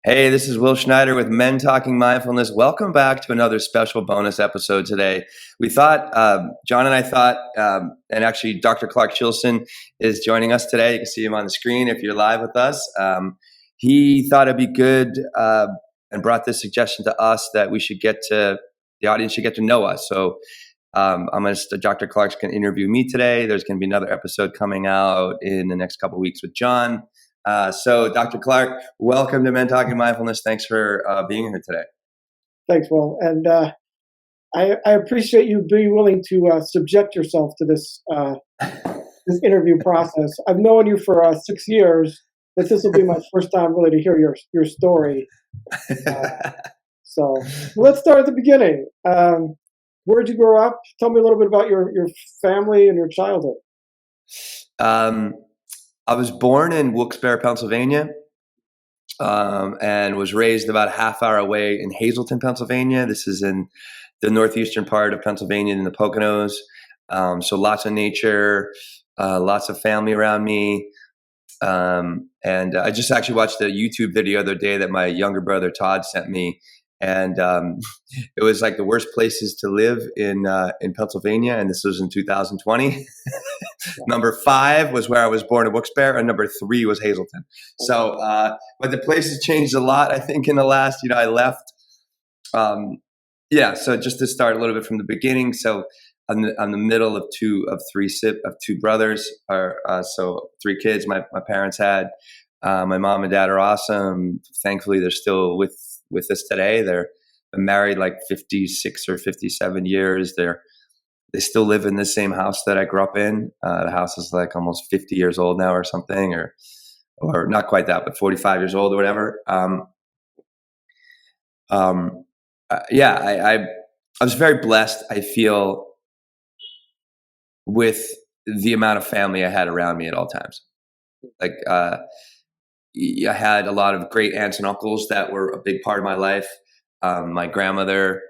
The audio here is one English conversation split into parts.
Hey, this is Will Schneider with Men Talking Mindfulness. Welcome back to another special bonus episode today. We thought, John and I thought, and actually Dr. Clark Chilson is joining us today. You can see him on the screen if you're live with us. He thought it'd be good and brought this suggestion to us that the audience should get to know us. So Dr. Clark's going to interview me today. There's going to be another episode coming out in the next couple of weeks with John. So Dr. Clark, welcome to Men Talking Mindfulness. Thanks for being here today. Thanks, Will. And I appreciate you being willing to subject yourself to this interview process. I've known you for 6 years, but this will be my first time really to hear your story. So let's start at the beginning. Where'd you grow up? Tell me a little bit about your family and your childhood. I was born in Wilkes-Barre, Pennsylvania, and was raised about a half hour away in Hazleton, Pennsylvania. This is in the northeastern part of Pennsylvania in the Poconos. So lots of nature, lots of family around me. And I just actually watched a YouTube video the other day that my younger brother Todd sent me. And it was like the worst places to live in Pennsylvania, and this was in 2020. Number 5 was where I was born in Wilkes-Barre, and number 3 was Hazleton. So, but the places changed a lot, I think, in the last. I left. So just to start a little bit from the beginning. So I'm the middle of two brothers, so 3 kids. My parents had. My mom and dad are awesome. Thankfully, they're still with us today. They're married like 56 or 57 years. They still live in the same house that I grew up in. The house is like almost 50 years old now or something, or not quite that, but 45 years old or whatever. I was very blessed, I feel, with the amount of family I had around me at all times. Like, I had a lot of great aunts and uncles that were a big part of my life. My grandmother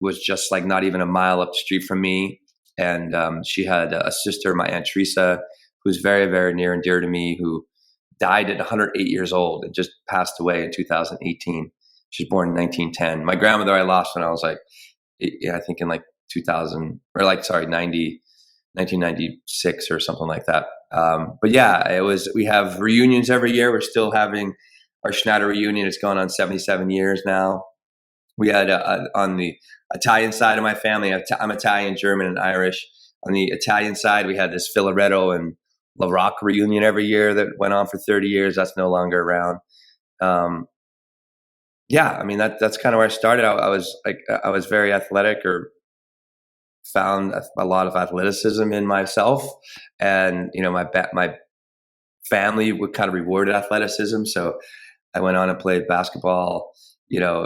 was just like not even a mile up the street from me. And she had a sister, my Aunt Teresa, who's very, very near and dear to me, who died at 108 years old and just passed away in 2018. She was born in 1910. My grandmother I lost when I was like, I think in like 1996 or something like that. But yeah, we have reunions every year. We're still having our Schneider reunion. It's gone on 77 years now. We had on the Italian side of my family, I'm Italian, German, and Irish. On the Italian side, we had this Filaretto and La Rock reunion every year that went on for 30 years. That's no longer around. That's kind of where I started. I was very athletic, or found a lot of athleticism in myself, and my family would kind of rewarded athleticism. So I went on and played basketball,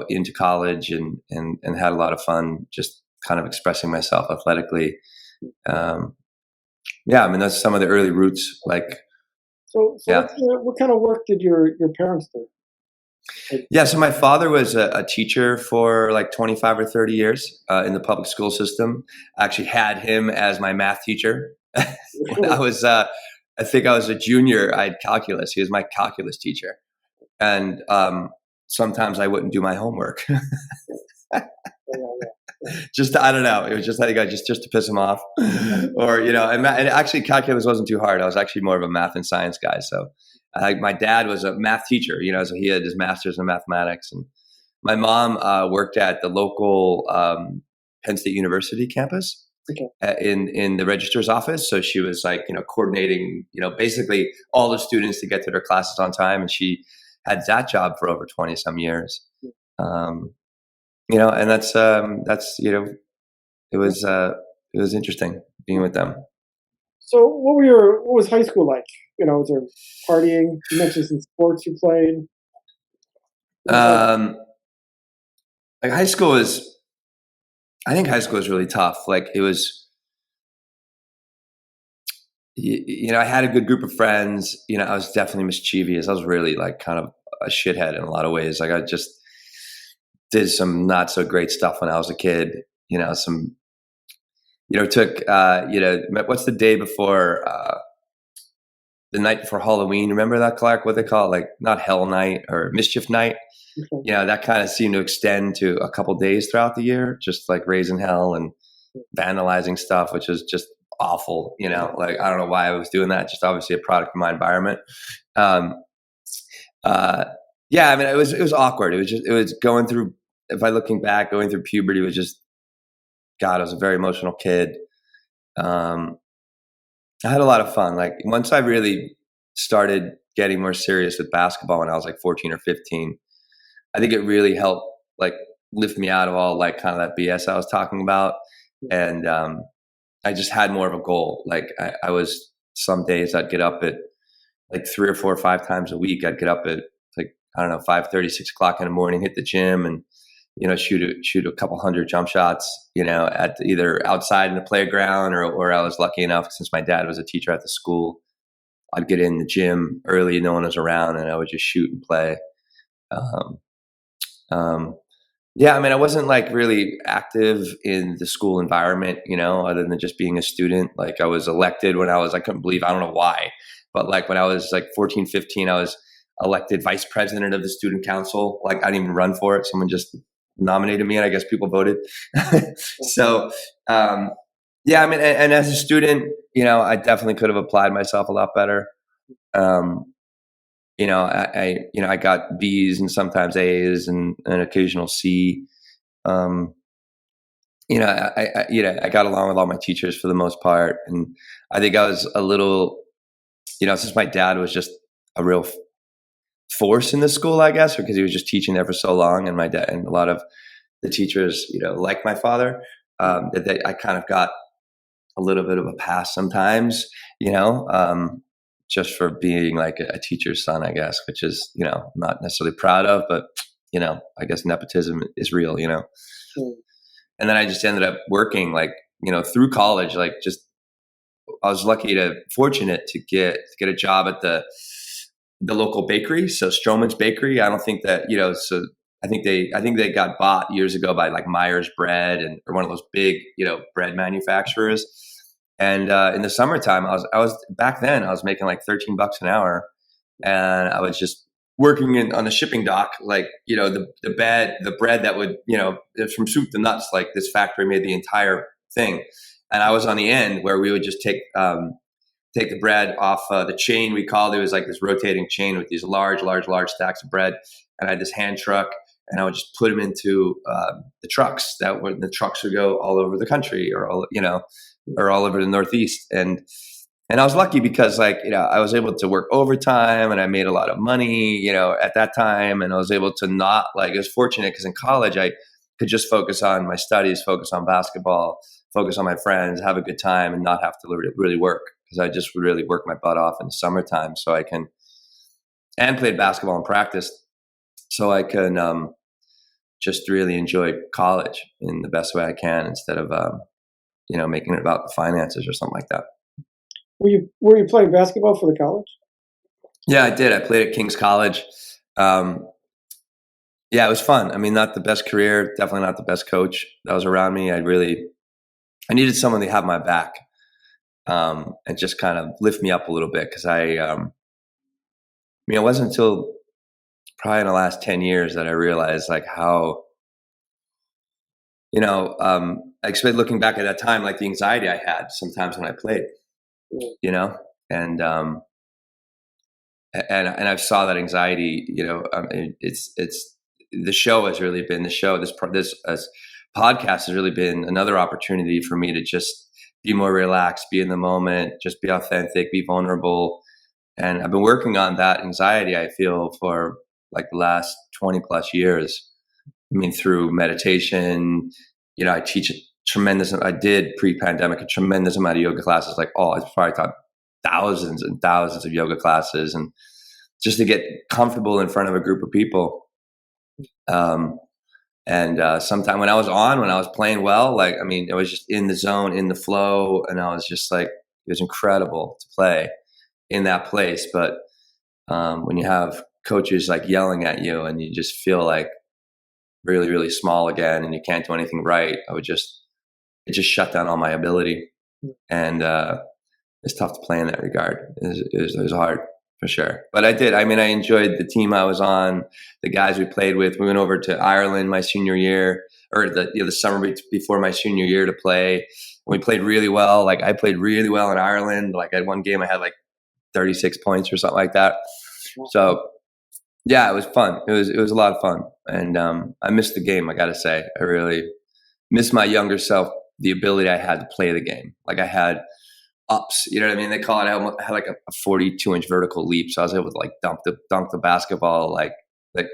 into college, and had a lot of fun just kind of expressing myself athletically. That's some of the early roots. What kind of work did your parents do? Yeah, so my father was a teacher for like 25 or 30 years in the public school system. I actually had him as my math teacher. When I think I was a junior, I had calculus. He was my calculus teacher. And sometimes I wouldn't do my homework. I don't know. It was just like just to piss him off. Or, and actually calculus wasn't too hard. I was actually more of a math and science guy. So my dad was a math teacher, so he had his master's in mathematics. And my mom worked at the local Penn State University campus. Okay. In the registrar's office. So she was like, coordinating, basically all the students to get to their classes on time. And she had that job for over 20 some years. And that's it was interesting being with them. So what was high school like? Was there partying? You mentioned some sports you played. High school I think high school was really tough. Like it was, I had a good group of friends. I was definitely mischievous. I was really like kind of a shithead in a lot of ways. Like I just did some not so great stuff when I was a kid. What's the day before the night before Halloween. Remember that, Clark? What they call it? Like not Hell Night or Mischief Night. Okay. You know, that kind of seemed to extend to a couple days throughout the year, just like raising hell and vandalizing stuff, which is just awful. You know, like I don't know why I was doing that. Just obviously a product of my environment. Um, yeah, I mean, it was awkward. It was going through. If I looking back, going through puberty was just, God, I was a very emotional kid. I had a lot of fun. Like once I really started getting more serious with basketball when I was like 14 or 15, I think it really helped like lift me out of all like kind of that BS I was talking about. And I just had more of a goal. Like I was, some days I'd get up at like 3 or 4 or 5 times a week. I'd get up at like, I don't know, 5:30, 6 o'clock in the morning, hit the gym and, you know, shoot a couple hundred jump shots, you know, at either outside in the playground or I was lucky enough, since my dad was a teacher at the school, I'd get in the gym early, no one was around, and I would just shoot and play. Um, um, yeah, I mean, I wasn't like really active in the school environment, you know, other than just being a student. Like I was elected when I couldn't believe, I don't know why, but like when I was like 14, 15, I was elected vice president of the student council. Like I didn't even run for it. Someone just nominated me and I guess people voted. So, yeah, I mean, and as a student, you know, I definitely could have applied myself a lot better. Um, you know, I got B's and sometimes A's and an occasional C. Um, you know, I got along with all my teachers for the most part, and I think I was a little, you know, since my dad was just a real force in the school, I guess, because he was just teaching there for so long, and my dad and a lot of the teachers, you know, like my father, that I kind of got a little bit of a pass sometimes, you know, just for being like a teacher's son, I guess, which is, you know, not necessarily proud of, but, you know, I guess nepotism is real, you know. Mm. And then I just ended up working like, you know, through college, like just, I was fortunate to get a job at the local bakery. So Stroman's Bakery. I don't think that, you know, so I think they got bought years ago by like Myers Bread or one of those big, you know, bread manufacturers. And in the summertime, I was back then I was making like $13 an hour, and I was just working on the shipping dock, like, you know, the bread that would, you know, from soup to nuts, like this factory made the entire thing, and I was on the end where we would just take the bread off the chain. We called it was like this rotating chain with these large stacks of bread, and I had this hand truck, and I would just put them into the trucks the trucks would go all over the country or all, you know, or all over the Northeast. And I was lucky because like, you know, I was able to work overtime and I made a lot of money, you know, at that time. And I was able to not like, I was fortunate because in college I could just focus on my studies, focus on basketball, focus on my friends, have a good time and not have to really work, because I just would really work my butt off in the summertime and played basketball and practiced so I can just really enjoy college in the best way I can instead of, you know, making it about the finances or something like that. Were you playing basketball for the college? Yeah, I did. I played at King's College. Um, yeah, it was fun. I mean, not the best career, definitely not the best coach that was around me. I needed someone to have my back, and just kind of lift me up a little bit. Cause I mean, it wasn't until probably in the last 10 years that I realized like how, you know, I expect looking back at that time, like the anxiety I had sometimes when I played, you know, and I saw that anxiety, you know, it's the show has really been the show. This podcast has really been another opportunity for me to just be more relaxed, be in the moment, just be authentic, be vulnerable. And I've been working on that anxiety, I feel, for like the last 20 plus years. I mean, through meditation, you know, I did pre-pandemic a tremendous amount of yoga classes. Like, I probably taught thousands and thousands of yoga classes, and just to get comfortable in front of a group of people. Sometime when I was playing well, like, I mean, I was just in the zone, in the flow, and I was just like, it was incredible to play in that place. But when you have coaches like yelling at you and you just feel like really, really small again and you can't do anything right, it just shut down all my ability. And it's tough to play in that regard. It was hard for sure. But I did. I mean, I enjoyed the team I was on, the guys we played with. We went over to Ireland my senior year, or the summer before my senior year to play. We played really well. Like I played really well in Ireland. Like I had one game I had like 36 points or something like that. So yeah, it was fun. It was a lot of fun. And I missed the game, I gotta say. I really missed my younger self, the ability I had to play the game. Like I had ups, you know what I mean? They call it, I had like a 42-inch vertical leap. So I was able to like dunk the basketball like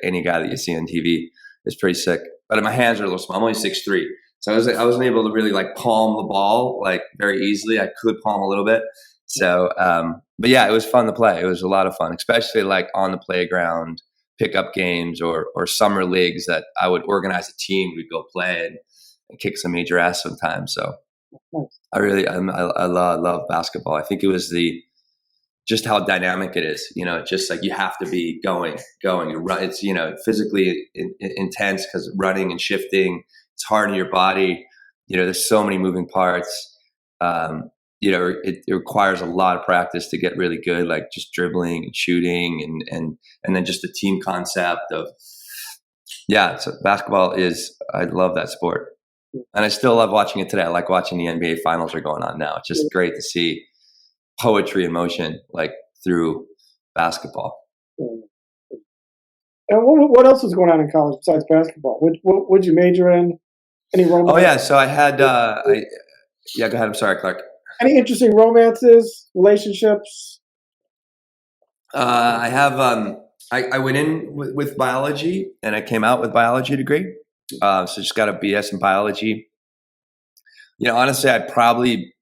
any guy that you see on TV. It's pretty sick. But my hands are a little small. I'm only 6'3". So I wasn't able to really like palm the ball like very easily. I could palm a little bit. So, but yeah, it was fun to play. It was a lot of fun, especially like on the playground, pickup games or summer leagues that I would organize a team. We'd go play and kick some major ass sometimes. So I love basketball. I think it was just how dynamic it is, you know, just like you have to be going, you run. It's, you know, physically intense because running and shifting, it's hard on your body. You know, there's so many moving parts. You know, it requires a lot of practice to get really good, like just dribbling and shooting and then just the team concept of, yeah, so basketball I love that sport. And I still love watching it today. I like watching the NBA finals are going on now. It's just great to see poetry in motion, like through basketball. And what else was going on in college besides basketball? What'd you major in? Any romance? Oh yeah, so I had yeah, go ahead. I'm sorry, Clark. Any interesting romances, relationships? I have I went in with biology and I came out with biology degree. So just got a BS in biology. You know, honestly, I probably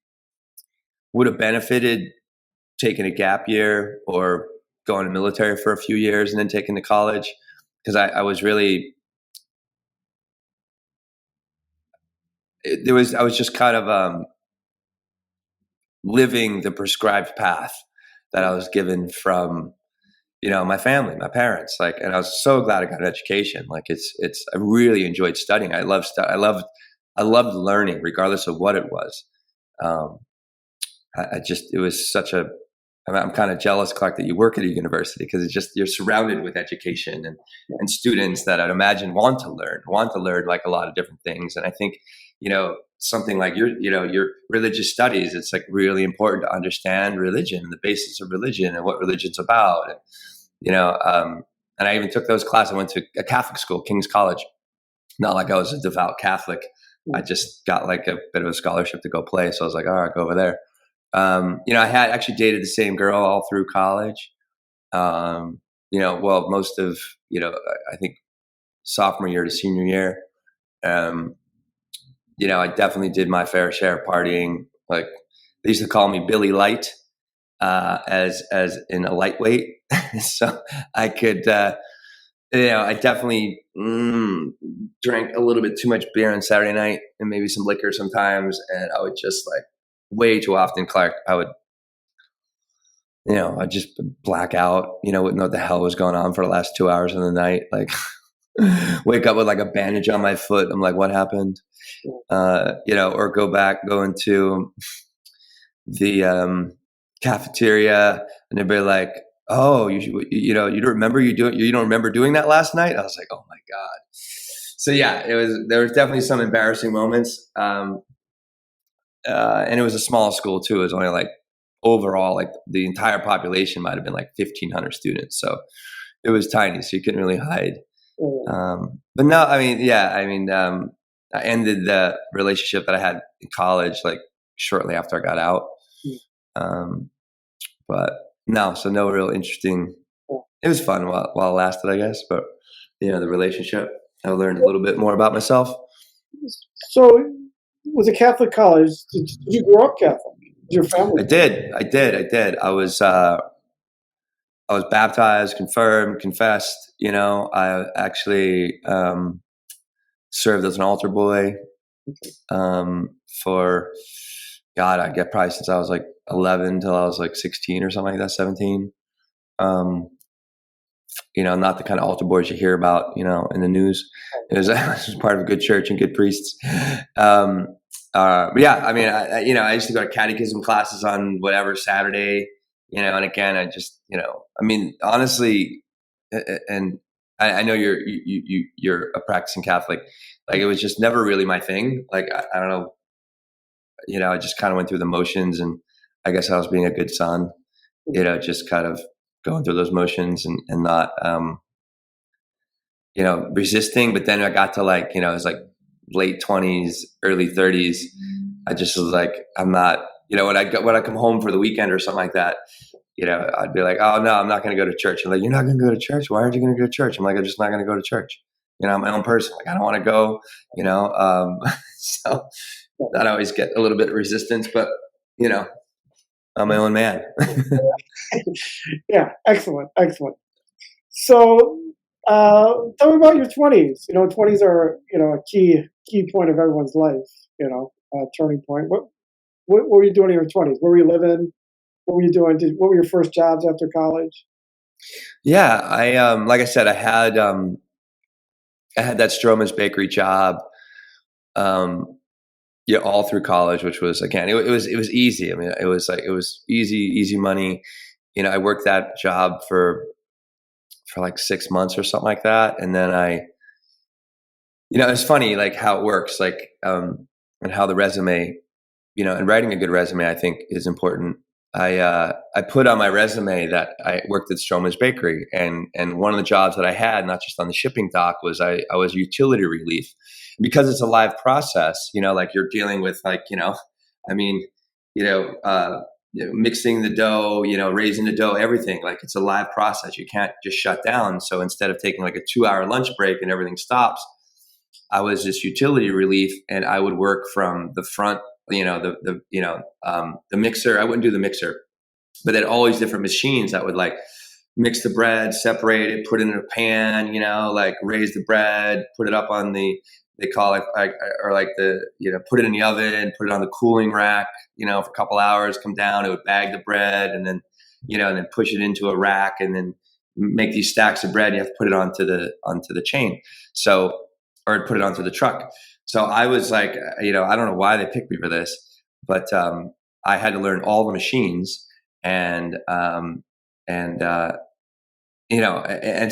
would have benefited taking a gap year or going to military for a few years and then taking to college because I was really I was just kind of living the prescribed path that I was given from, you know, my family, my parents, like, and I was so glad I got an education. Like I really enjoyed studying. I loved learning regardless of what it was. It was such a, I'm kind of jealous, Clark, that you work at a university because it's just, you're surrounded with education and students that I'd imagine want to learn like a lot of different things. And I think, you know, something like your religious studies, it's like really important to understand religion, the basis of religion and what religion's about. And, you know, and I even took those classes. I went to a Catholic school, King's College. Not like I was a devout Catholic. I just got like a bit of a scholarship to go play. So I was like, all right, go over there. You know, I had actually dated the same girl all through college. You know, well, most of, you know, I think sophomore year to senior year. You know, I definitely did my fair share of partying. Like they used to call me Billy Light, as in a lightweight. So I could, you know, I definitely drank a little bit too much beer on Saturday night and maybe some liquor sometimes. And I would just like way too often, Clark, I would, you know, I'd just black out, you know, wouldn't know what the hell was going on for the last 2 hours of the night. Like wake up with like a bandage on my foot. I'm like, what happened? You know, or go into the cafeteria and they'd be like, oh, you know, you don't remember doing that last night? I was like, oh my God. So yeah, there was definitely some embarrassing moments. And it was a small school too. It was only like overall, like the entire population might've been like 1,500 students. So it was tiny. So you couldn't really hide. But no, I mean, yeah, I mean, I ended the relationship that I had in college, like shortly after I got out. But no, so no real interesting. It was fun while it lasted, I guess. But you know, the relationship, I learned a little bit more about myself. So, it was a Catholic college. Did you grow up Catholic? Your family? I did. I was baptized, confirmed, confessed. You know, I actually served as an altar boy for, God, I get probably since I was like 11 till I was like 16 or something like that, 17. You know, not the kind of altar boys you hear about, you know, in the news. It was part of a good church and good priests. But yeah, I mean, I used to go to catechism classes on whatever Saturday, and again, I just, I mean, honestly, and I know you're a practicing Catholic. Like, it was just never really my thing. Like, I don't know, I just kind of went through the motions, and I guess I was being a good son, just kind of going through those motions and not, resisting. But then I got to, like, it was like late 20s, early 30s. I just was like, I'm not, when I come home for the weekend or something like that, I'd be like, oh no, I'm not going to go to church. I'm like, you're not going to go to church? Why aren't you going to go to church? I'm like, I'm just not going to go to church. I'm my own person. Like, I don't want to go, so I'd always get a little bit of resistance, but I'm my own man. Yeah, excellent, excellent. So, tell me about your 20s. 20s are a key point of everyone's life. Turning point. What were you doing in your 20s? Where were you living? What were you doing? What were your first jobs after college? Yeah, like I said, I had that Stroman's bakery job, all through college, which was, again, it was easy. I mean, it was easy money. I worked that job for like 6 months or something like that, and then it's funny, like, how it works, like, and how the resume, and writing a good resume, I think, is important. I put on my resume that I worked at Stroman's Bakery, and one of the jobs that I had, not just on the shipping dock, was I was utility relief, because it's a live process. Like, you're dealing with, like, I mean, mixing the dough, raising the dough, everything. Like, it's a live process. You can't just shut down. So instead of taking like a 2-hour lunch break and everything stops, I was just utility relief, and I would work from the front, the mixer. I wouldn't do the mixer, but they had all these different machines that would, like, mix the bread, separate it, put it in a pan, like, raise the bread, put it up on they call it, like, or like put it in the oven, put it on the cooling rack, for a couple hours, come down, it would bag the bread, and then, and then push it into a rack, and then make these stacks of bread. And you have to put it onto the chain. So, or put it onto the truck. So I was like, I don't know why they picked me for this, but I had to learn all the machines, and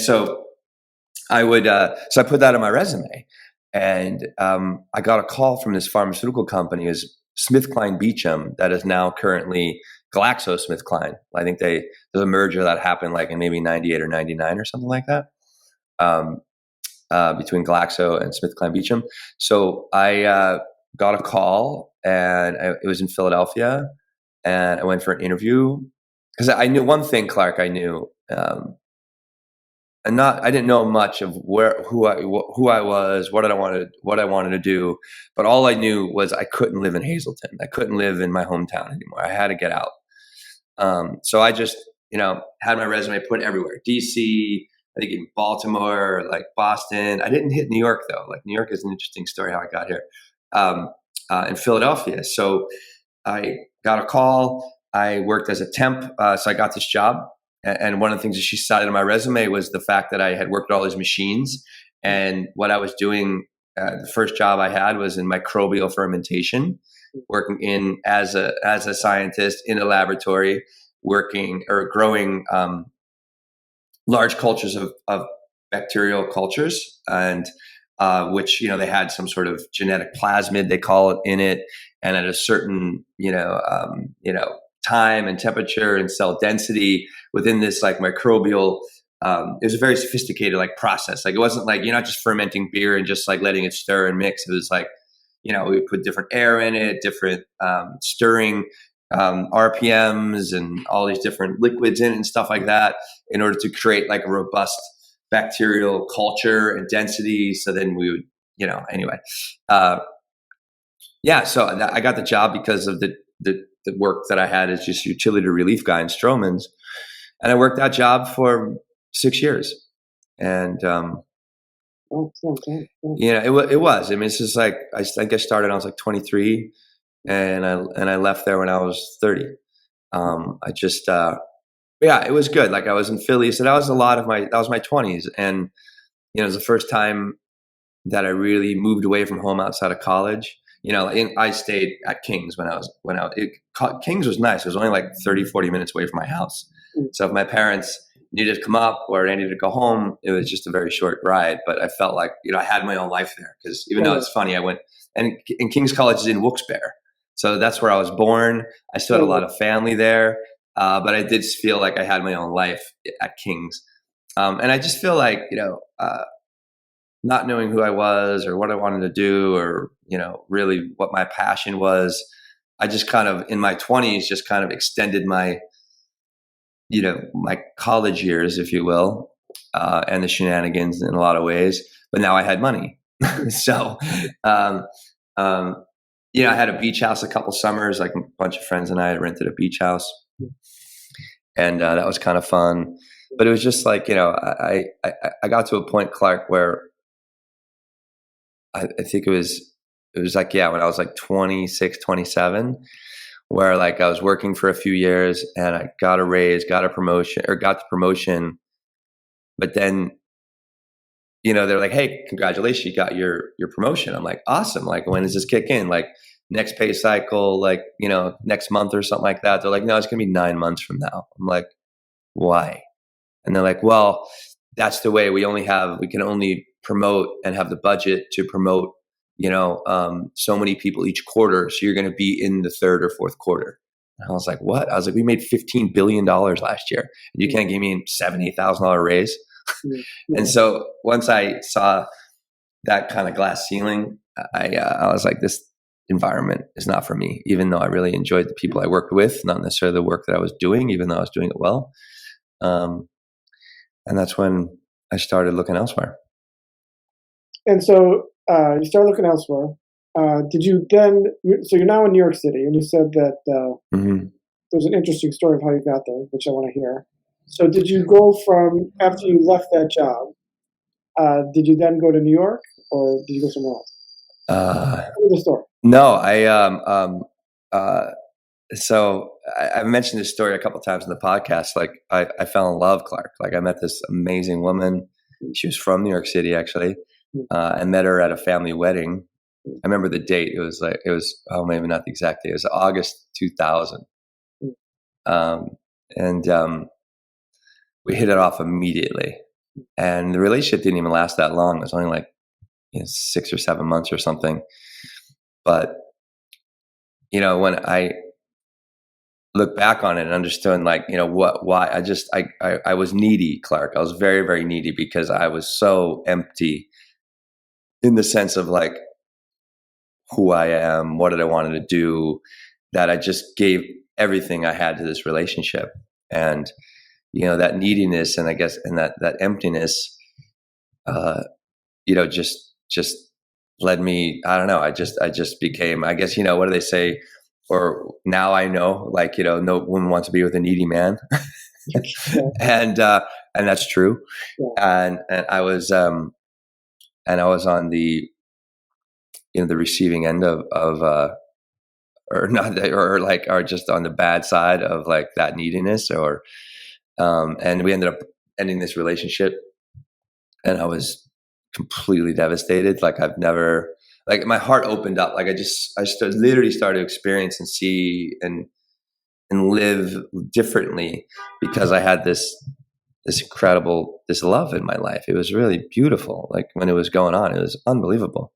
so I would, so I put that on my resume, and I got a call from this pharmaceutical company, is SmithKline Beecham, that is now currently GlaxoSmithKline. I think there's a merger that happened, like, in maybe 98 or 99 or something like that. Between Glaxo and SmithKline Beecham. So I got a call, and it was in Philadelphia, and I went for an interview, because I knew one thing, Clark. I knew, I didn't know much of who I was, what I wanted to do, but all I knew was I couldn't live in Hazleton. I couldn't live in my hometown anymore. I had to get out. So I just, had my resume put everywhere. DC, I think in Baltimore, like Boston. I didn't hit New York, though. Like, New York is an interesting story how I got here. In Philadelphia. So I got a call. I worked as a temp. So I got this job. And one of the things that she cited on my resume was the fact that I had worked all these machines. And what I was doing, the first job I had was in microbial fermentation, working as a scientist in a laboratory, working or growing large cultures of bacterial cultures, and which, they had some sort of genetic plasmid, they call it, in it, and at a certain time and temperature and cell density within this, like, microbial. It was a very sophisticated, like, process. Like, it wasn't like, you're not just fermenting beer and just, like, letting it stir and mix. It was like, we put different air in it, different stirring RPMs, and all these different liquids in it and stuff like that, in order to create, like, a robust bacterial culture and density. So then we would, anyway. So I got the job because of the work that I had as just utility relief guy in Stroman's. And I worked that job for 6 years. And, it was. I mean, it's just like, I think I started, I was like 23, and I left there when I was 30. I just, it was good. Like, I was in Philly, so that was my 20s. And, it was the first time that I really moved away from home outside of college. I stayed at King's King's was nice. It was only like 30, 40 minutes away from my house. So if my parents needed to come up or I needed to go home, it was just a very short ride. But I felt like, I had my own life there, because even though it's funny, I went and King's College is in Wilkes-Barre. So that's where I was born. I still had a lot of family there. But I did feel like I had my own life at King's. And I just feel like, not knowing who I was or what I wanted to do, or, really what my passion was, I just kind of, in my 20s, just kind of extended my, my college years, if you will, and the shenanigans in a lot of ways. But now I had money. So, I had a beach house a couple summers, like a bunch of friends and I had rented a beach house. And that was kind of fun. But it was just like, I got to a point, Clark, where I think it was like, when I was like 26, 27, where like I was working for a few years and I got a raise, got the promotion. But then, they're like, hey, congratulations, you got your promotion. I'm like, awesome. Like, when does this kick in? Like, next pay cycle, like, next month or something like that. They're like, no, it's going to be 9 months from now. I'm like, why? And they're like, well, that's the way we can only promote and have the budget to promote, so many people each quarter. So you're going to be in the third or fourth quarter. And I was like, what? I was like, we made $15 billion last year. And you can't give me a $70,000 raise. And so once I saw that kind of glass ceiling, I was like, this environment is not for me, even though I really enjoyed the people I worked with, not necessarily the work that I was doing, even though I was doing it well. And that's when I started looking elsewhere. And so you started looking elsewhere. Did you then? So you're now in New York City, and you said that there's an interesting story of how you got there, which I want to hear. So did you go from, after you left that job? Did you then go to New York, or did you go somewhere else? Tell me the story. No, so I've mentioned this story a couple of times in the podcast. Like I fell in love, Clark. Like I met this amazing woman. She was from New York City, actually. I met her at a family wedding. I remember the date. It was maybe not the exact date. It was August 2000. We hit it off immediately. And the relationship didn't even last that long. It was only like 6 or 7 months or something. But, when I look back on it and understood, like, why I was needy, Clark. I was very, very needy, because I was so empty in the sense of like who I am, what did I wanted to do, that I just gave everything I had to this relationship. And, that neediness and that emptiness, just led me, I don't know. I just became, I guess, what do they say? Or now I know, like, no woman wants to be with a needy man. And that's true. Yeah. And I was on the, the receiving end of or just on the bad side of like that neediness, and we ended up ending this relationship, and I was completely devastated. Like I've never, like my heart opened up. Like literally started to experience and see and live differently, because I had this incredible, this love in my life. It was really beautiful. Like when it was going on, it was unbelievable.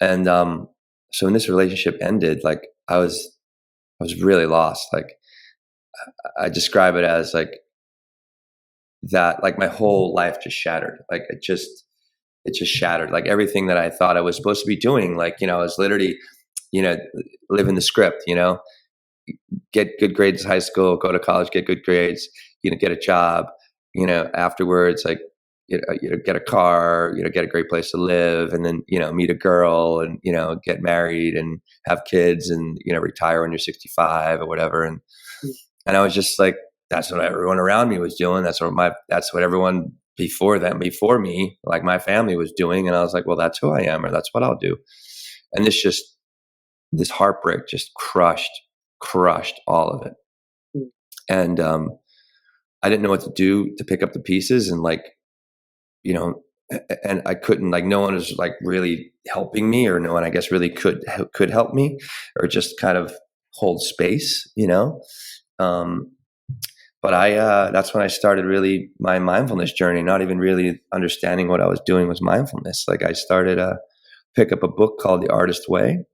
And so when this relationship ended, like I was really lost. Like I describe it as like that, like my whole life just shattered. Like it just shattered. Like everything that I thought I was supposed to be doing, like, I was literally, living the script, get good grades in high school, go to college, get good grades, get a job, afterwards, like, get a car, get a great place to live, and then, meet a girl and, get married and have kids and, retire when you're 65 or whatever. And I was just like, that's what everyone around me was doing. That's what everyone before me, like my family was doing. And I was like, well, that's who I am, or that's what I'll do. And this heartbreak just crushed all of it. And, I didn't know what to do to pick up the pieces and like, and I couldn't, like, no one was like really helping me, or no one, I guess, really could help me, or just kind of hold space, Um, but that's when I started really my mindfulness journey, not even really understanding what I was doing was mindfulness. Like, I started pick up a book called The Artist Way,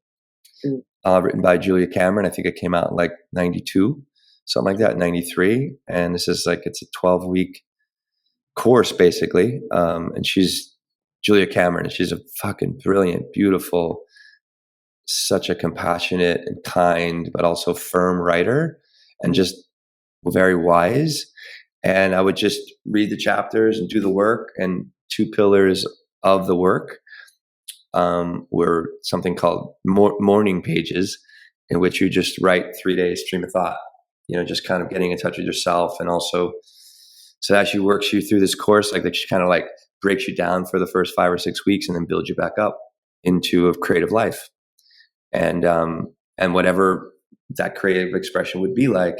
written by Julia Cameron. I think it came out in like 92, something like that, 93. And this is like, it's a 12-week course basically. And she's Julia Cameron, and she's a fucking brilliant, beautiful, such a compassionate and kind, but also firm writer, and just very wise. And I would just read the chapters and do the work. And two pillars of the work were something called morning pages, in which you just write 3 days stream of thought, just kind of getting in touch with yourself. And also, so as she works you through this course, like she kind of like breaks you down for the first 5 or 6 weeks, and then builds you back up into a creative life. And whatever that creative expression would be like.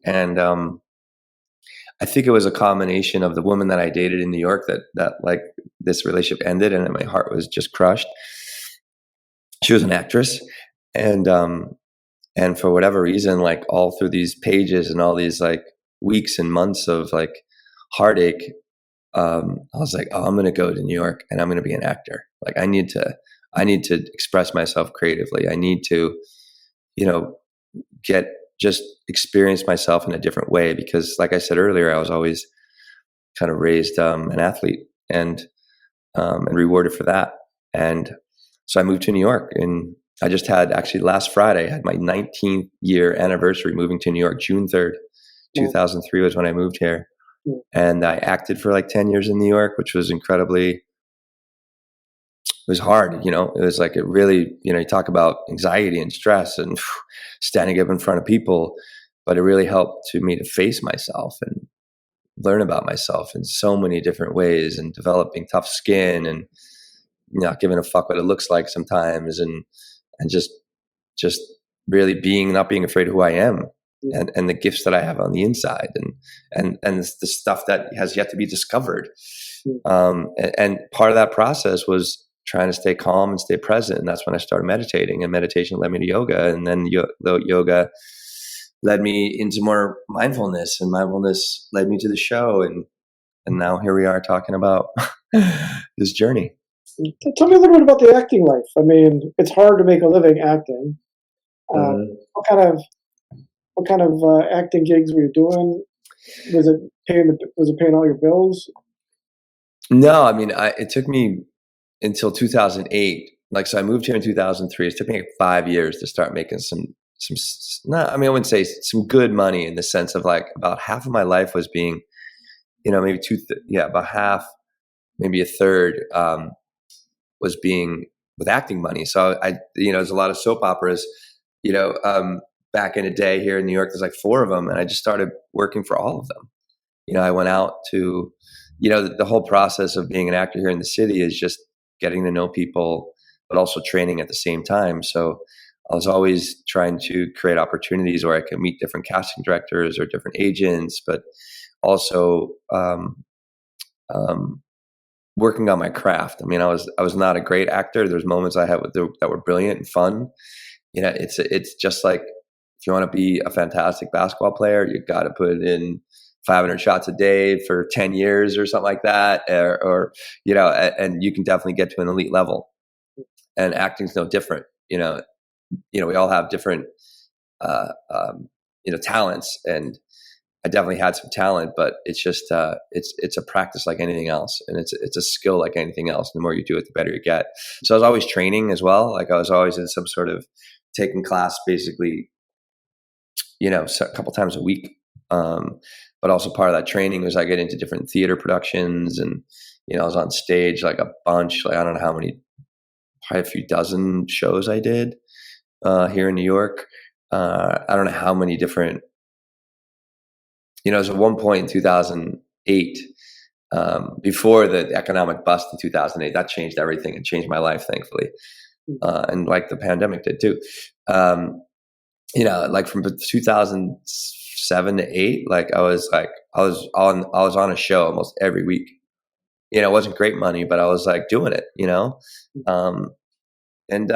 And I think it was a combination of the woman that I dated in New York that like this relationship ended, and my heart was just crushed. She was an actress, and for whatever reason, like all through these pages and all these like weeks and months of like heartache, I was like, oh, I'm going to go to New York and I'm going to be an actor. Like, I need to express myself creatively. I need to, just experience myself in a different way, because like I said earlier, I was always kind of raised an athlete, and rewarded for that. And so I moved to New York, and I just had, actually last Friday, I had my 19th year anniversary moving to New York. June 3rd, 2003 was when I moved here. And I acted for like 10 years in New York, which was it was hard. It was like, it really, you talk about anxiety and stress and standing up in front of people, but it really helped me to face myself and learn about myself in so many different ways, and developing tough skin, and not giving a fuck what it looks like sometimes, and just really not being afraid of who I am, and the gifts that I have on the inside, and the stuff that has yet to be discovered. And part of that process was trying to stay calm and stay present. And that's when I started meditating, and meditation led me to yoga. And then yoga led me into more mindfulness, and mindfulness led me to the show. And now here we are talking about this journey. Tell me a little bit about the acting life. I mean, it's hard to make a living acting. What kind of acting gigs were you doing? Was it paying all your bills? No, I mean, it took me until 2008. Like, so I moved here in 2003. It took me like 5 years to start making I wouldn't say some good money, in the sense of like about half of my life was being, maybe about half, maybe a third, was being with acting money. So there's a lot of soap operas, back in the day here in New York. There's like 4 of them, and I just started working for all of them. I went out to, the whole process of being an actor here in the city is just getting to know people, but also training at the same time. So I was always trying to create opportunities where I could meet different casting directors or different agents, but also working on my craft. I mean, I was not a great actor. There's moments I had that were brilliant and fun. It's just like, if you want to be a fantastic basketball player, you got to put in 500 shots a day for 10 years or something like that, or and you can definitely get to an elite level. And acting's no different. We all have different talents, and I definitely had some talent, but it's just it's a practice like anything else, and it's a skill like anything else. The more you do it, the better you get. So I was always training as well. Like, I was always in some sort of taking class, basically, a couple times a week. But also part of that training was I get into different theater productions, and I was on stage like a bunch. Like, I don't know how many, probably a few dozen shows I did here in New York. I don't know how many different. There's at one point in 2008, before the economic bust in 2008, that changed everything. It changed my life, thankfully, and like the pandemic did too. Like from 2007 to 8, like I was on a show almost every week, it wasn't great money, but I was like doing it, and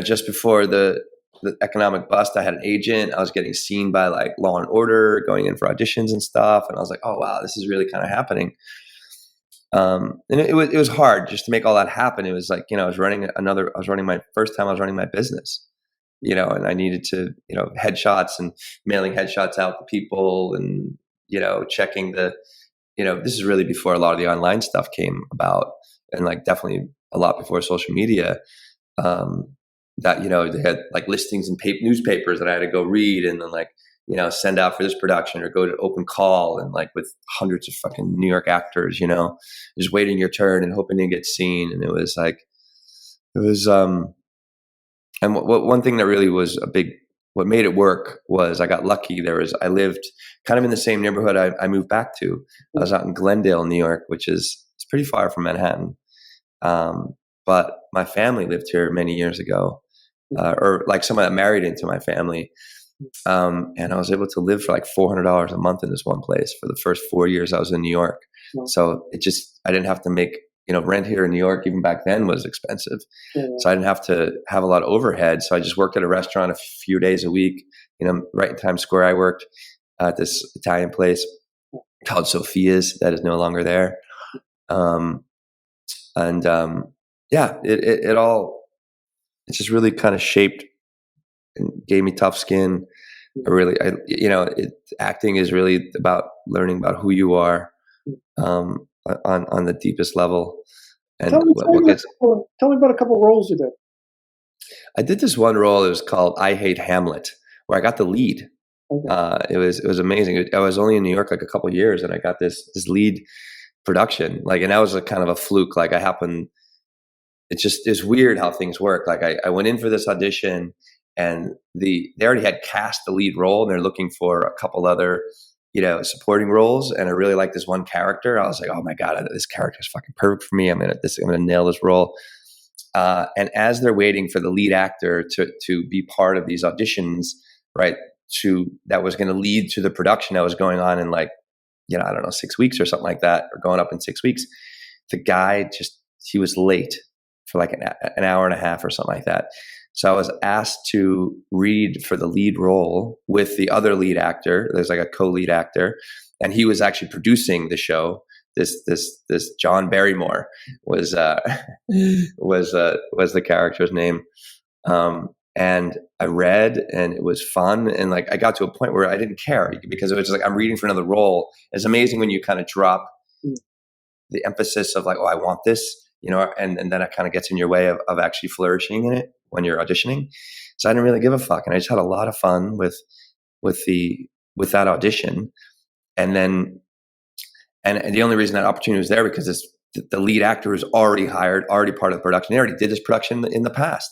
just before the economic bust, I had an agent. I was getting seen by like Law and Order, going in for auditions and stuff, and I was like, oh wow, this is really kind of happening. And it was hard just to make all that happen. It was like, I was running my first time I was running my business, and I needed to, headshots and mailing headshots out to people and, checking this is really before a lot of the online stuff came about, and like definitely a lot before social media. That, they had like listings in newspapers that I had to go read and then like, send out for this production or go to open call and like with hundreds of fucking New York actors, just waiting your turn and hoping to get seen. And and one thing that really was what made it work was I got lucky. I lived kind of in the same neighborhood I moved back to. I was out in Glendale, New York, which it's pretty far from Manhattan. But my family lived here many years ago, or like someone that married into my family. And I was able to live for like $400 a month in this one place for the first 4 years I was in New York. So I didn't have to make, rent here in New York, even back then, was expensive. So I didn't have to have a lot of overhead. So I just worked at a restaurant a few days a week, right in Times Square. I worked at this Italian place called Sophia's that is no longer there. It just really kind of shaped and gave me tough skin. Acting is really about learning about who you are, on the deepest level. And tell me about a couple of roles you did. I did this one role. It was called I Hate Hamlet, where I got the lead. Okay. It was amazing. I was only in New York like a couple of years, and I got this lead production. Like, and that was a kind of a fluke. Like, it's weird how things work. Like, I went in for this audition, and they already had cast the lead role, and they're looking for a couple other, supporting roles. And I really liked this one character. I was like, oh my God, this character is fucking perfect for me. I'm gonna nail this role. And as they're waiting for the lead actor to be part of these auditions, right, that was going to lead to the production that was going on in like, I don't know, 6 weeks or something like that, or going up in 6 weeks. The guy he was late for like an hour and a half or something like that. So I was asked to read for the lead role with the other lead actor. There's like a co-lead actor, and he was actually producing the show. This John Barrymore was the character's name. And I read, and it was fun. And like, I got to a point where I didn't care, because it was just like, I'm reading for another role. It's amazing when you kind of drop the emphasis of like, oh, I want this, and then it kind of gets in your way of actually flourishing in it when you're auditioning. So I didn't really give a fuck. And I just had a lot of fun with that audition. And then, and the only reason that opportunity was there because the lead actor was already hired, already part of the production. He already did this production in the past.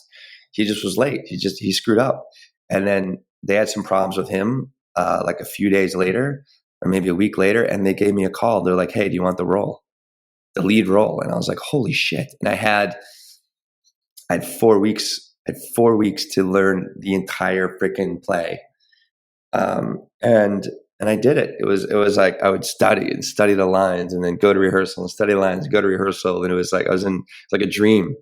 He just was late. He screwed up. And then they had some problems with him, like a few days later, or maybe a week later. And they gave me a call. They're like, hey, do you want the lead role? And I was like, holy shit. And I had 4 weeks. I had 4 weeks to learn the entire freaking play. And I did it. It was like I would study the lines, and then go to rehearsal and study the lines, go to rehearsal. And it was like it's like a dream.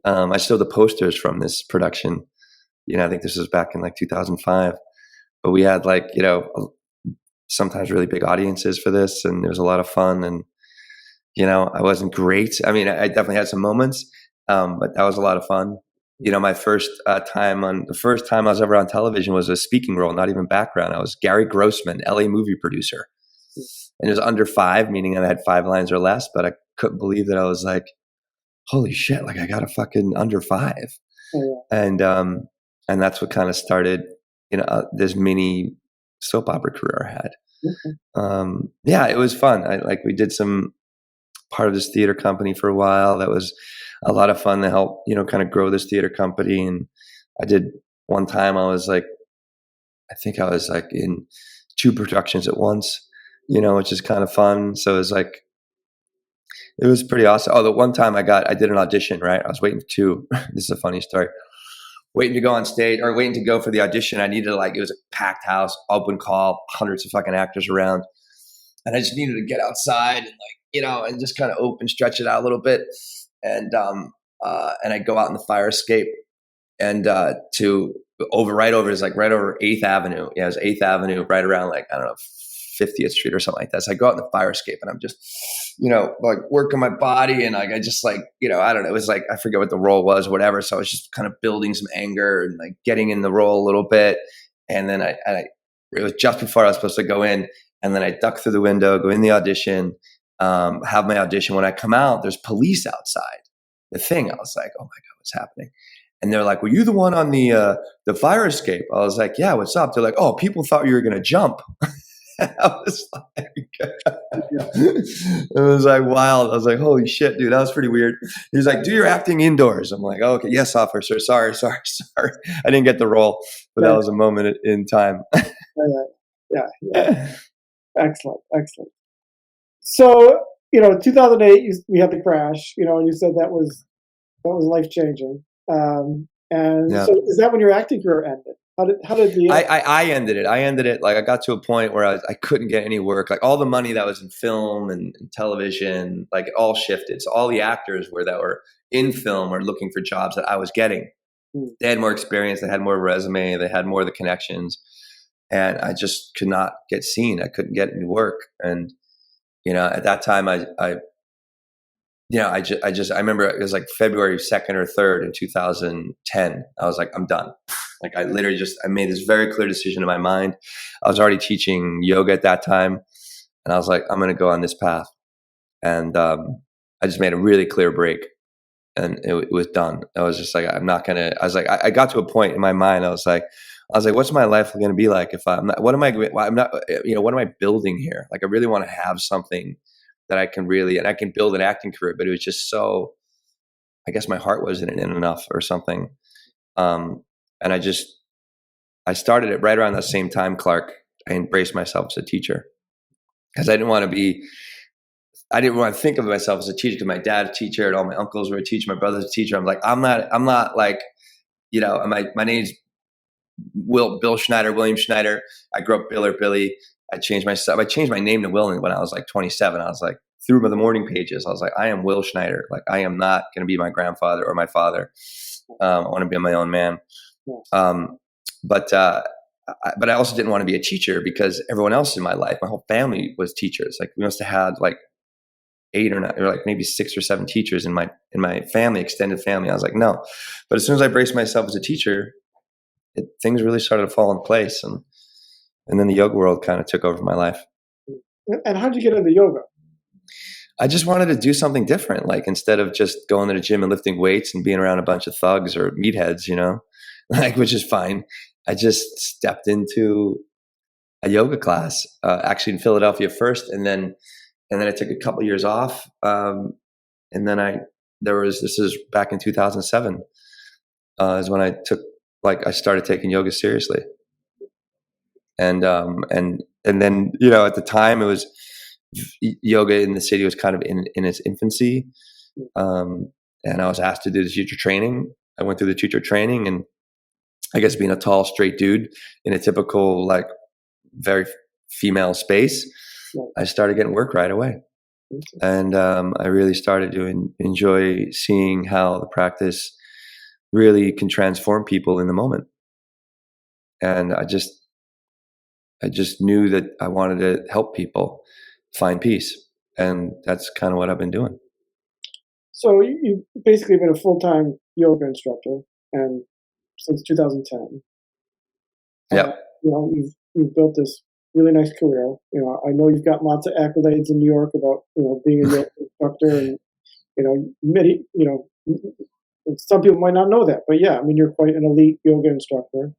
I still have the posters from this production. I think this was back in like 2005. But we had like, sometimes really big audiences for this, and it was a lot of fun. And, I wasn't great. I mean, I definitely had some moments, but that was a lot of fun. My first time I was ever on television was a speaking role, not even background. I was Gary Grossman, LA movie producer. And it was under 5, meaning I had 5 lines or less, but I couldn't believe that I was like, holy shit, like I got a fucking under 5. Oh, yeah. And that's what kind of started, this mini soap opera career I had. Okay. Yeah, it was fun. We did some part of this theater company for a while. That was a lot of fun to help, kind of grow this theater company. And I did one time I think I was like in 2 productions at once, which is kind of fun. So it was pretty awesome. Oh, the one time I did an audition, right? I was waiting this is a funny story, waiting to go on stage or waiting to go for the audition. I needed it was a packed house, open call, hundreds of fucking actors around. And I just needed to get outside and and just kind of open, stretch it out a little bit. And I go out in the fire escape and right over is like right over 8th Avenue. Yeah, it was 8th Avenue, right around like, I don't know, 50th Street or something like that. So I go out in the fire escape and I'm just, like working my body, and like I just like, I don't know, it was like, I forget what the role was or whatever. So I was just kind of building some anger and like getting in the role a little bit. And then it was just before I was supposed to go in, and then I duck through the window, go in the audition, have my audition. When I come out, there's police outside the thing. I was like, oh my God, what's happening? And they're like, were you the one on the fire escape? I was like, yeah, what's up? They're like, oh, people thought you were going to jump. I was like, it was like wild. I was like, holy shit, dude, that was pretty weird. He was like, do your acting indoors. I'm like, oh, okay, yes, officer. Sorry. I didn't get the role, but that was a moment in time. Yeah. Excellent. So, 2008, we had the crash, and you said that was life changing. And Yeah. so, is that when your acting career ended? How did the I ended it. I ended it. Like I got to a point where I couldn't get any work. Like all the money that was in film and television, like it all shifted. So all the actors that were in film were looking for jobs that I was getting. They had more experience. They had more resume. They had more of the connections, and I just could not get seen. I couldn't get any work. And at that time, I remember it was like February 2nd or 3rd in 2010. I was like, I'm done. Like I literally I made this very clear decision in my mind. I was already teaching yoga at that time, and I was like, I'm going to go on this path. And I just made a really clear break, and it was done. I was just like, I'm not going to. I was like, I got to a point in my mind. I was like, what's my life going to be like if I'm not? What am I building here? Like I really want to have something that I can and I can build an acting career, but it was just so, I guess my heart wasn't in it enough or something. And I started it right around that same time, Clark. I embraced myself as a teacher because I didn't want to think of myself as a teacher because my dad's a teacher and all my uncles were a teacher, my brother's a teacher. I'm like, I'm not like, my name's William Schneider. I grew up Bill or Billy. I changed my name to Will when I was like 27. I was like, through the morning pages, I was like, I am Will Schneider. Like, I am not going to be my grandfather or my father. I want to be my own man. But I also didn't want to be a teacher because everyone else in my life, my whole family was teachers. Like we must have had like 8 or 9, or like maybe 6 or 7 teachers in my family, extended family. I was like, no. But as soon as I braced myself as a teacher, things really started to fall in place. And then the yoga world kind of took over my life. And how'd you get into yoga? I just wanted to do something different. Like instead of just going to the gym and lifting weights and being around a bunch of thugs or meatheads, like, which is fine. I just stepped into a yoga class, actually in Philadelphia first. And then I took a couple years off. And then this is back in 2007, is when I started taking yoga seriously. And then, at the time it was yoga in the city was kind of in its infancy. And I was asked to do the teacher training. I went through the teacher training, and I guess being a tall, straight dude in a typical, like very female space, I started getting work right away. And I really started to enjoy seeing how the practice really can transform people in the moment. And I just knew that I wanted to help people find peace. And that's kind of what I've been doing. So you've basically been a full-time yoga instructor and since 2010. Yeah. You've built this really nice career. I know you've got lots of accolades in New York about, being a yoga instructor and, many, some people might not know that, but yeah, I mean, you're quite an elite yoga instructor.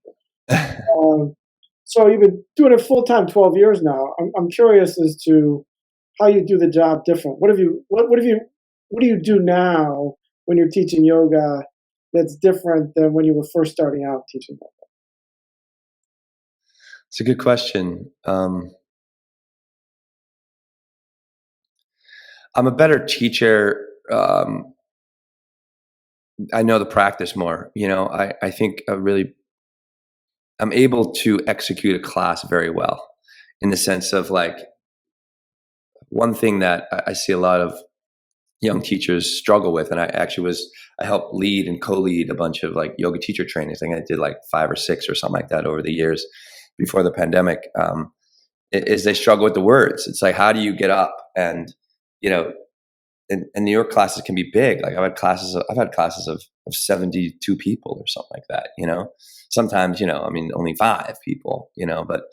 So you've been doing it full time 12 years now. I'm curious as to how you do the job different. What do you do now when you're teaching yoga that's different than when you were first starting out teaching yoga? It's a good question. I'm a better teacher. I know the practice more. I think I'm able to execute a class very well in the sense of like one thing that I see a lot of young teachers struggle with, and I helped lead and co-lead a bunch of like yoga teacher trainings. I think I did like 5 or 6 or something like that over the years before the pandemic. Is they struggle with the words. It's like, how do you get up and, you know, and New York classes can be big. Like I've had classes of 72 people or something like that, you know, sometimes, you know, I mean, only 5 people, you know, but,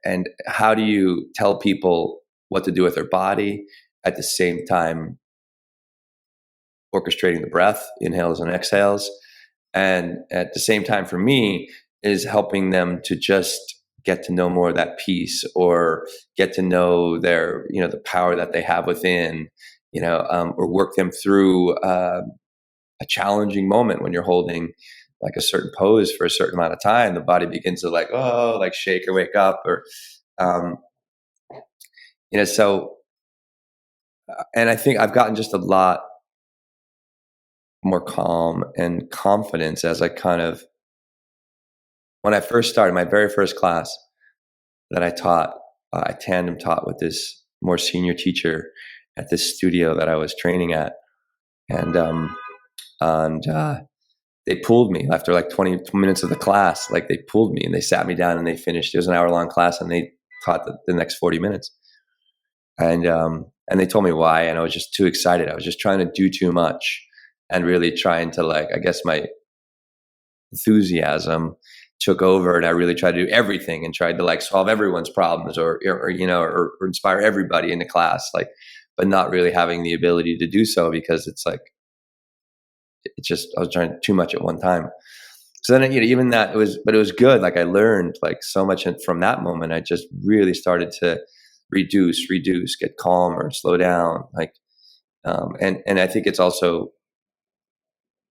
and how do you tell people what to do with their body at the same time orchestrating the breath, inhales and exhales? And at the same time for me is helping them to just get to know more of that peace, or get to know their, you know, the power that they have within, you know, or work them through a challenging moment when you're holding like a certain pose for a certain amount of time. The body begins to like, oh, like shake or wake up, or, you know, so, and I think I've gotten just a lot more calm and confidence as I kind of, when I first started my very first class that I taught, I tandem taught with this more senior teacher at this studio that I was training at. And they pulled me after like 20 minutes of the class. Like they pulled me and they sat me down and they finished. It was an hour-long class and they taught the next 40 minutes. And they told me why. And I was just too excited. I was just trying to do too much and really trying to, like, I guess my enthusiasm took over, and I really tried to do everything and tried to like solve everyone's problems, or you know, or inspire everybody in the class, like, but not really having the ability to do so, because it's like, it's just, I was trying too much at one time. So then, you know, even that, but it was good. Like I learned like so much from that moment. I just really started to reduce, get calmer, slow down. Like, and I think it's also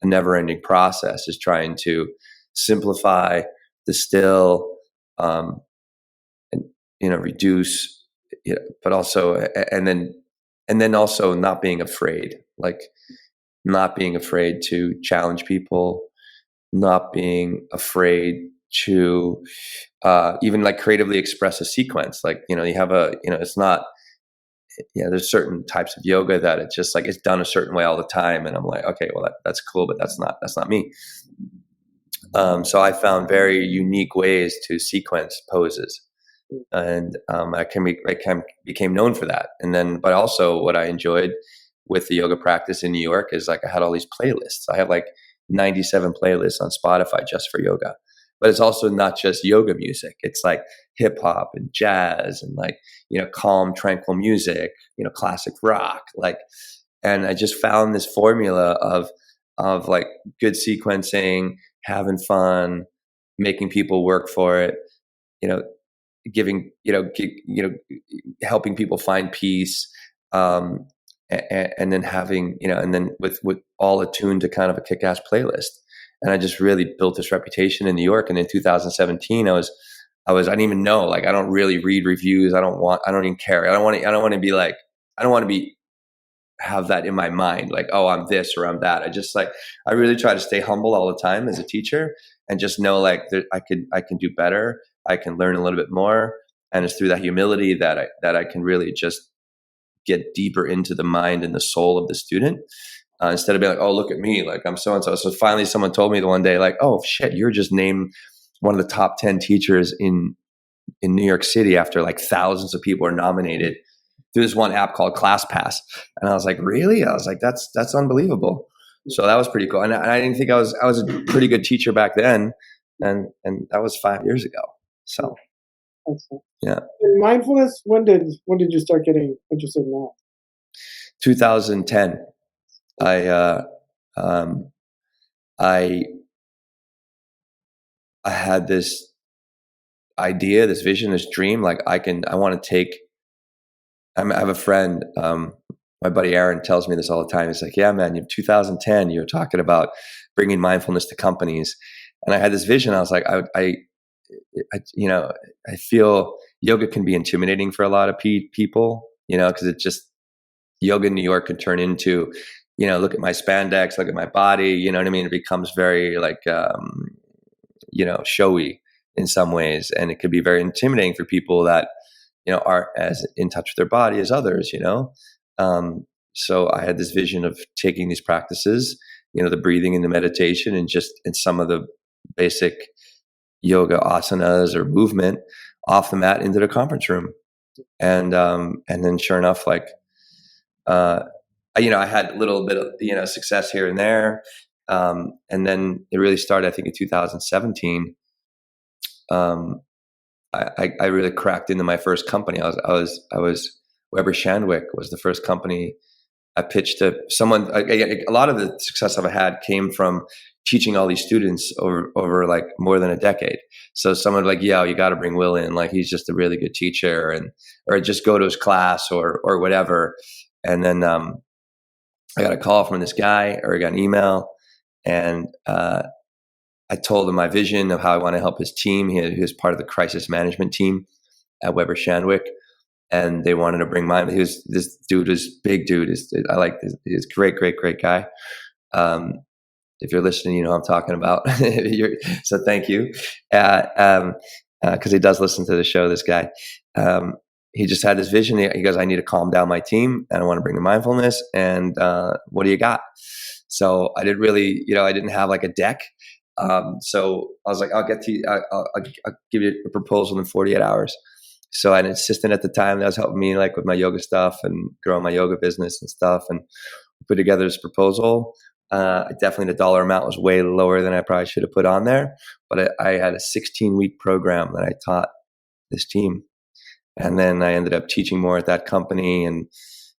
a never-ending process, is trying to simplify, distill, and, you know, reduce, you know, but also, and then also not being afraid, like not being afraid to challenge people, not being afraid to even like creatively express a sequence. Like, you know, you have a, you know, it's not, yeah, there's certain types of yoga that it's just like, it's done a certain way all the time. And I'm like, okay, well, that's cool, but that's not me. So I found very unique ways to sequence poses, and I became known for that. And then, but also what I enjoyed with the yoga practice in New York is like, I had all these playlists. I have like 97 playlists on Spotify just for yoga. But it's also not just yoga music. It's like hip hop and jazz and like, you know, calm, tranquil music, you know, classic rock. Like, and I just found this formula of like good sequencing, having fun, making people work for it, you know, giving, helping people find peace, and then having, you know, and then with all attuned to kind of a kick-ass playlist. And I just really built this reputation in New York. And in 2017, I didn't even know, like, I don't really read reviews. I don't even care. I don't want to be like, I don't want to be, have that in my mind, like, oh, I'm this or I'm that. I really try to stay humble all the time as a teacher, and just know like that I can do better. I can learn a little bit more. And it's through that humility that I can really just get deeper into the mind and the soul of the student. Instead of being like, oh, look at me, like I'm so-and-so. So finally someone told me the one day, like, oh shit, you're just named one of the top 10 teachers in New York City after like thousands of people are nominated through this one app called ClassPass. And I was like, really? I was like, that's unbelievable. So that was pretty cool. And I didn't think I was a pretty good teacher back then. And that was 5 years ago. So Excellent. Yeah. And mindfulness, when did you start getting interested in that? 2010. I had this idea, this vision, this dream. Like I want to take. I have a friend. My buddy Aaron tells me this all the time. He's like, "Yeah, man, in 2010, you were talking about bringing mindfulness to companies," and I had this vision. I was like, I feel yoga can be intimidating for a lot of people, you know, because it just, yoga in New York can turn into, you know, look at my spandex, look at my body, you know what I mean? It becomes very like, showy in some ways. And it could be very intimidating for people that aren't as in touch with their body as others, So I had this vision of taking these practices, the breathing and the meditation, and just in some of the basic yoga asanas or movement off the mat into the conference room. And then sure enough, I had a little bit of, success here and there. And then it really started, I think, in 2017. I really cracked into my first company. I was Weber Shandwick was the first company I pitched to someone. A lot of the success I've had came from teaching all these students over like more than a decade. So someone like, yeah, you got to bring Will in. Like, he's just a really good teacher, or just go to his class or whatever. And then I got a call from this guy, or I got an email, and I told him my vision of how I want to help his team. He was part of the crisis management team at Weber Shandwick, and they wanted to bring mine. This dude is big dude. I like this. He's great guy. If you're listening, you know what I'm talking about. So thank you. Because he does listen to the show, this guy. He just had this vision. He goes, I need to calm down my team, and I want to bring the mindfulness. And what do you got? So I didn't really, I didn't have like a deck. So I was like, I'll give you a proposal in 48 hours. So I had an assistant at the time that was helping me like with my yoga stuff and growing my yoga business and stuff, and put together this proposal. Definitely the dollar amount was way lower than I probably should have put on there, but I had a 16-week program that I taught this team. And then I ended up teaching more at that company, and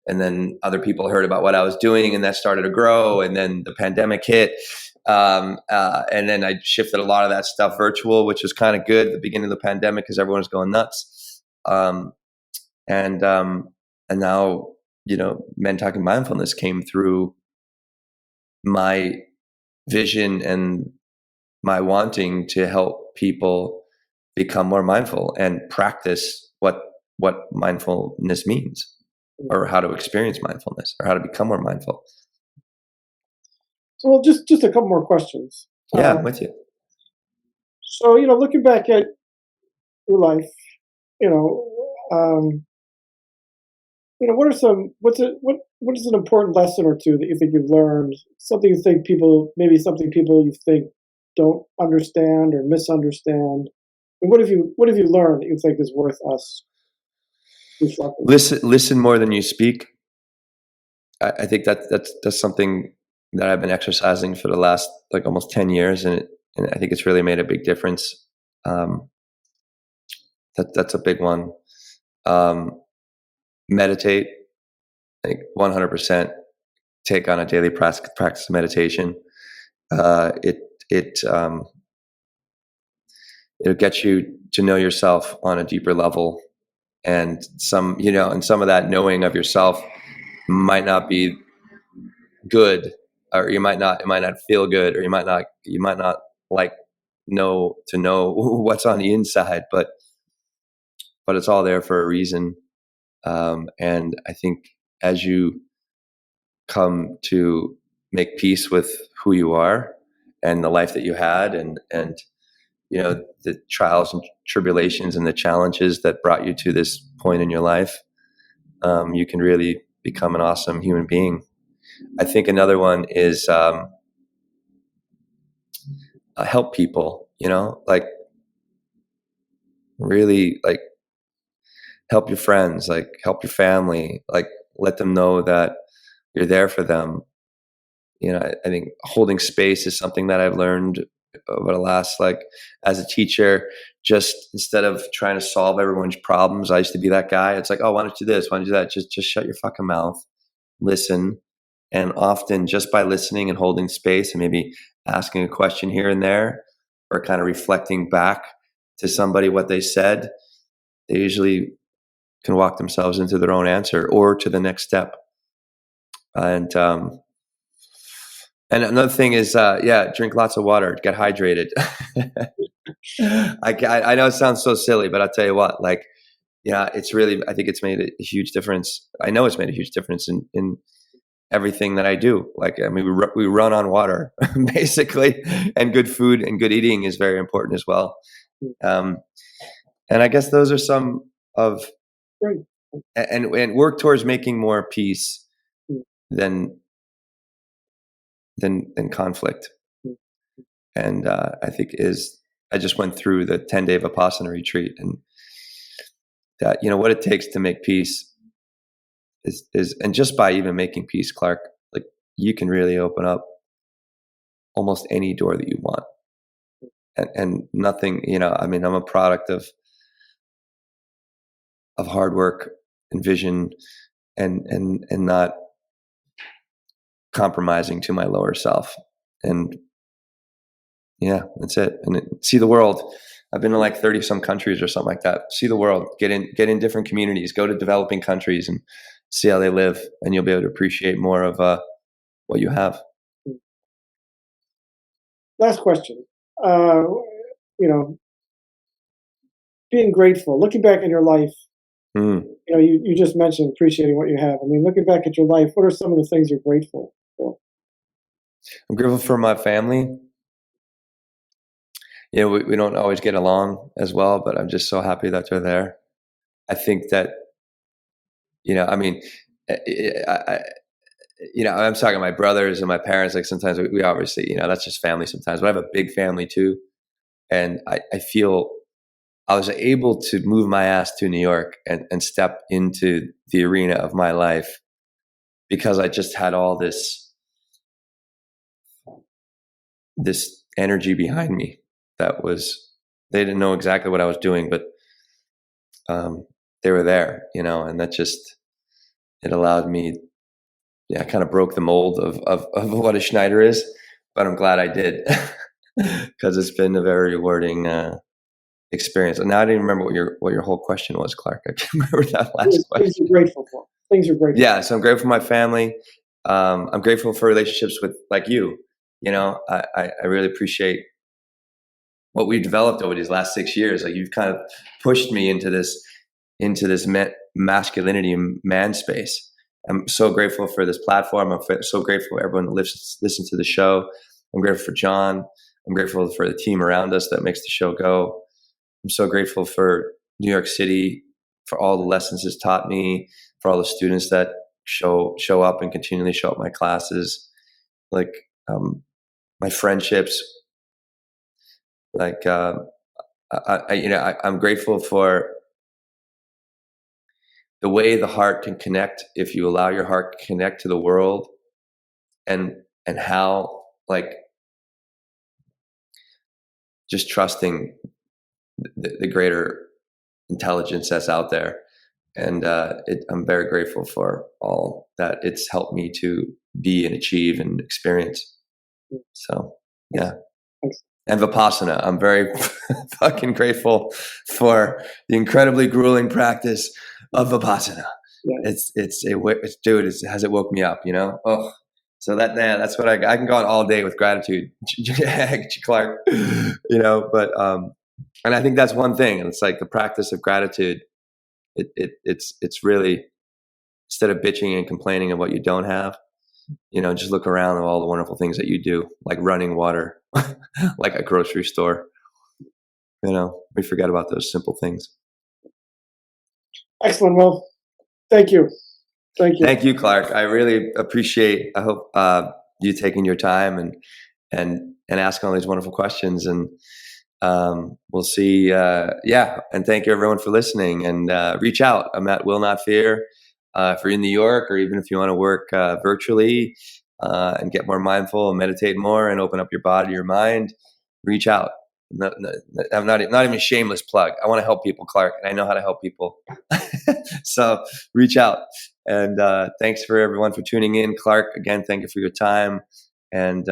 then other people heard about what I was doing, and that started to grow. And then the pandemic hit. And then I shifted a lot of that stuff virtual, which was kind of good at the beginning of the pandemic because everyone was going nuts. And now, Men Talking Mindfulness came through my vision and my wanting to help people become more mindful and practice what mindfulness means, or how to experience mindfulness, or how to become more mindful. So, just a couple more questions. Yeah, I'm with you. So, looking back at your life, what is an important lesson or two that you think you've learned? Something you think something people you think don't understand or misunderstand. And what have you learned that you think is worth us reflecting? Listen more than you speak. I think that's something that I've been exercising for the last like almost 10 years, and I think it's really made a big difference. That's a big one. Meditate, like 100%. Take on a daily practice of meditation. It'll get you to know yourself on a deeper level, and some of that knowing of yourself might not be good, or it might not feel good, or you might not like know what's on the inside, but it's all there for a reason. And I think as you come to make peace with who you are and the life that you had, and the trials and tribulations and the challenges that brought you to this point in your life, you can really become an awesome human being. I think another one is help people, like really like help your friends, like help your family, like let them know that you're there for them. I think holding space is something that I've learned over the last, like, as a teacher, just instead of trying to solve everyone's problems, I used to be that guy. It's like, oh, why don't you do this? Why don't you do that? Just shut your fucking mouth, listen. And often just by listening and holding space and maybe asking a question here and there, or kind of reflecting back to somebody what they said, they usually can walk themselves into their own answer or to the next step. And another thing is, drink lots of water, get hydrated. I know it sounds so silly, but I'll tell you what, like, it's really, I think it's made a huge difference. I know it's made a huge difference in everything that I do. Like, I mean, we run on water basically, and good food and good eating is very important as well. And I guess those are some of Great. and work towards making more peace Mm. than conflict. Mm. And I think I just went through the 10-day Vipassana retreat, and that, what it takes to make peace is, and just by even making peace, Clark, like, you can really open up almost any door that you want. And nothing, I mean, I'm a product of hard work and vision, and not compromising to my lower self. And yeah, that's it. And see the world. I've been to like 30 some countries or something like that. See the world, get in different communities, go to developing countries and see how they live. And you'll be able to appreciate more of what you have. Last question. Being grateful, looking back in your life, you just mentioned appreciating what you have. I mean, looking back at your life, what are some of the things you're grateful for? I'm grateful for my family. We don't always get along as well, but I'm just so happy that they're there. I think that, I mean, I'm talking to my brothers and my parents. Like, sometimes we obviously, that's just family sometimes, but I have a big family too. And I feel I was able to move my ass to New York and step into the arena of my life because I just had all this energy behind me that they didn't know exactly what I was doing, but they were there, and that just, it allowed me, I kind of broke the mold of what a Schneider is, but I'm glad I did because it's been a very rewarding experience. And now I didn't remember what your whole question was, Clark. I can't remember that last question. Things you're grateful for. Things you're grateful for. Yeah, so I'm grateful for my family. I'm grateful for relationships with like you. I really appreciate what we've developed over these last 6 years. Like, you've kind of pushed me into this masculinity and man space. I'm so grateful for this platform. I'm so grateful for everyone who listens to the show. I'm grateful for John. I'm grateful for the team around us that makes the show go. I'm so grateful for New York City, for all the lessons it's taught me, for all the students that show up and continually show up in my classes, like my friendships. Like I'm grateful for the way the heart can connect if you allow your heart to connect to the world, and how, like, just trusting the greater intelligence that's out there. And I'm very grateful for all that it's helped me to be and achieve and experience. So, yeah. Thanks. And Vipassana, I'm very fucking grateful for the incredibly grueling practice of Vipassana. Yeah. Has it woke me up, Oh, so that's what I can go on all day with gratitude, Clark, but, and I think that's one thing. And it's like the practice of gratitude. It's really, instead of bitching and complaining of what you don't have, just look around at all the wonderful things that you do, like running water, like a grocery store. We forget about those simple things. Excellent. Well, thank you. Thank you, Clark. I really appreciate, I hope you taking your time and asking all these wonderful questions. And we'll see. And thank you everyone for listening, and reach out. I'm at Will Not Fear. If you're in New York, or even if you want to work virtually and get more mindful and meditate more and open up your body, your mind, reach out. I'm not even a shameless plug. I want to help people, Clark, and I know how to help people. So reach out. And thanks for everyone for tuning in. Clark, again, thank you for your time. And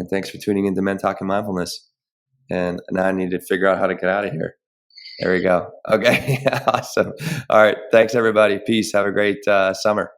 thanks for tuning in to Men Talking Mindfulness. And now I need to figure out how to get out of here. There we go. Okay. Awesome. All right. Thanks, everybody. Peace. Have a great summer.